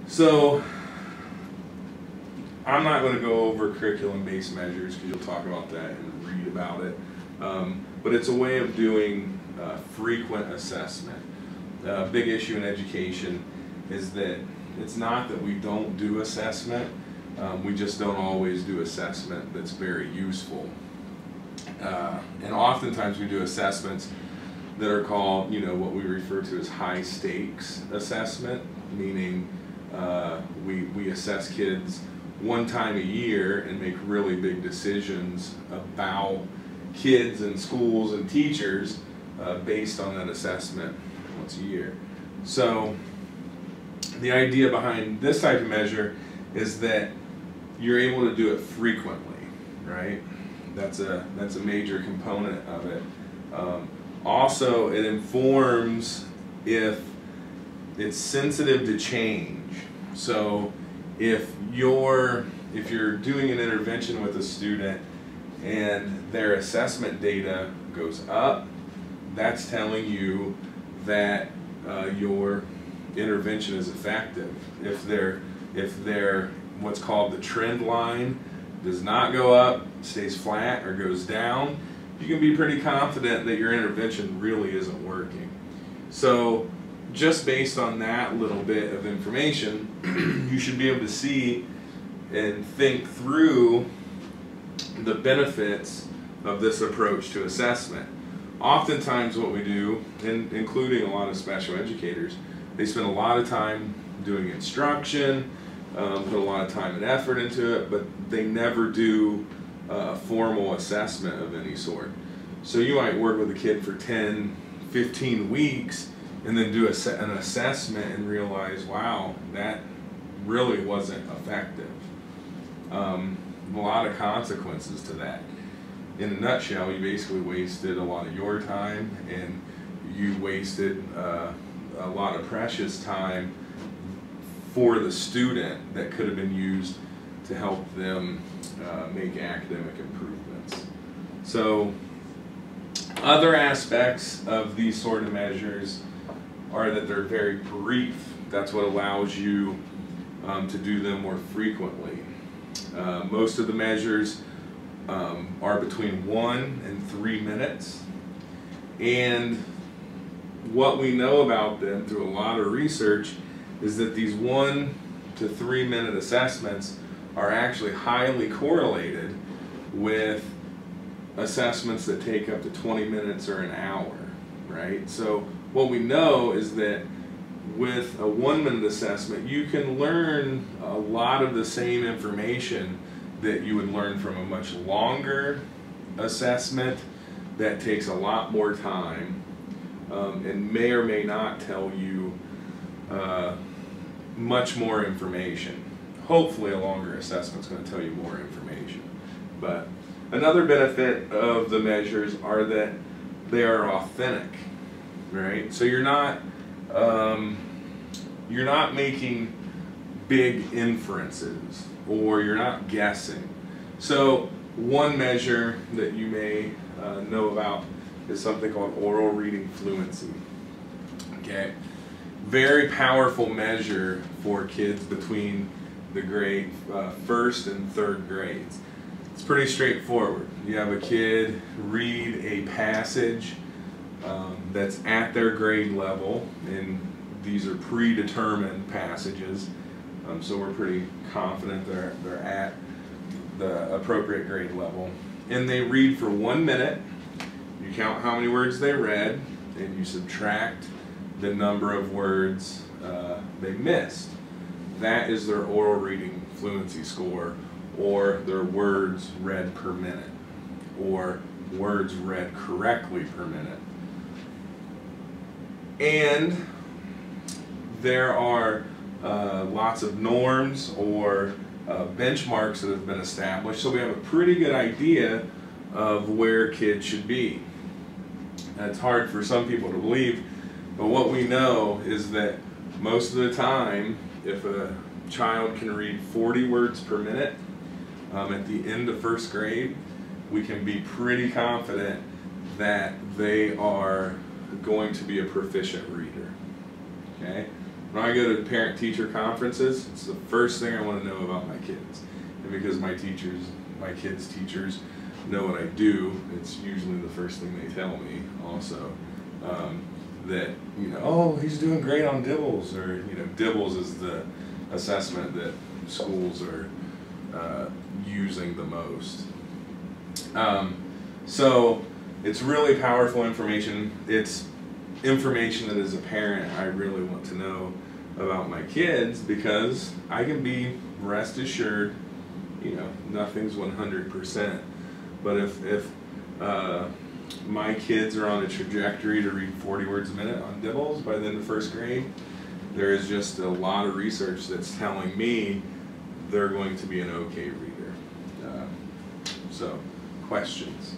So I'm not going to go over curriculum-based measures because you'll talk about that and read about it. But it's a way of doing frequent assessment. A big issue in education is that it's not that we don't do assessment, we just don't always do assessment that's very useful. And oftentimes we do assessments that are called, what we refer to as high stakes assessment, meaning we assess kids one time a year and make really big decisions about kids and schools and teachers based on that assessment once a year. So the idea behind this type of measure is that you're able to do it frequently, right? That's a major component of it. Also, it informs if it's sensitive to change. So if you're doing an intervention with a student and their assessment data goes up, that's telling you that your intervention is effective. If their what's called the trend line does not go up, stays flat, or goes down, you can be pretty confident that your intervention really isn't working. So just based on that little bit of information, you should be able to see and think through the benefits of this approach to assessment. Oftentimes what we do, including a lot of special educators, they spend a lot of time doing instruction, put a lot of time and effort into it, but they never do a formal assessment of any sort. So you might work with a kid for 10, 15 weeks and then do an assessment and realize, wow, that really wasn't effective. A lot of consequences to that. In a nutshell, you basically wasted a lot of your time, and you wasted a lot of precious time for the student that could have been used to help them make academic improvements. So other aspects of these sort of measures are that they're very brief. That's what allows you to do them more frequently. Most of the measures are between 1 and 3 minutes, and what we know about them through a lot of research is that these 1 to 3 minute assessments are actually highly correlated with assessments that take up to 20 minutes or an hour, right? So what we know is that with a 1 minute assessment, you can learn a lot of the same information that you would learn from a much longer assessment that takes a lot more time and may or may not tell you much more information. Hopefully a longer assessment is going to tell you more information. But another benefit of the measures are that they are authentic, right? So you're not making big inferences, or you're not guessing. So one measure that you may know about is something called oral reading fluency. Okay, very powerful measure for kids between the grade 1st and 3rd grades. It's pretty straightforward. You have a kid read a passage that's at their grade level, and these are predetermined passages, so we're pretty confident they're at the appropriate grade level. And they read for 1 minute. You count how many words they read, and you subtract the number of words they missed. That is their oral reading fluency score, or their words read per minute, or words read correctly per minute. And there are lots of norms or benchmarks that have been established, so we have a pretty good idea of where kids should be. It's hard for some people to believe, but what we know is that most of the time, if a child can read 40 words per minute at the end of 1st grade, we can be pretty confident that they are going to be a proficient reader. Okay? When I go to parent-teacher conferences, it's the first thing I want to know about my kids. And because my kids' teachers know what I do, it's usually the first thing they tell me also. That, oh, he's doing great on DIBELS, or, DIBELS is the assessment that schools are using the most. So it's really powerful information. It's information that as a parent I really want to know about my kids, because I can be rest assured, nothing's 100%. But if my kids are on a trajectory to read 40 words a minute on DIBELS by the end of first grade, there is just a lot of research that's telling me they're going to be an okay reader. So, questions?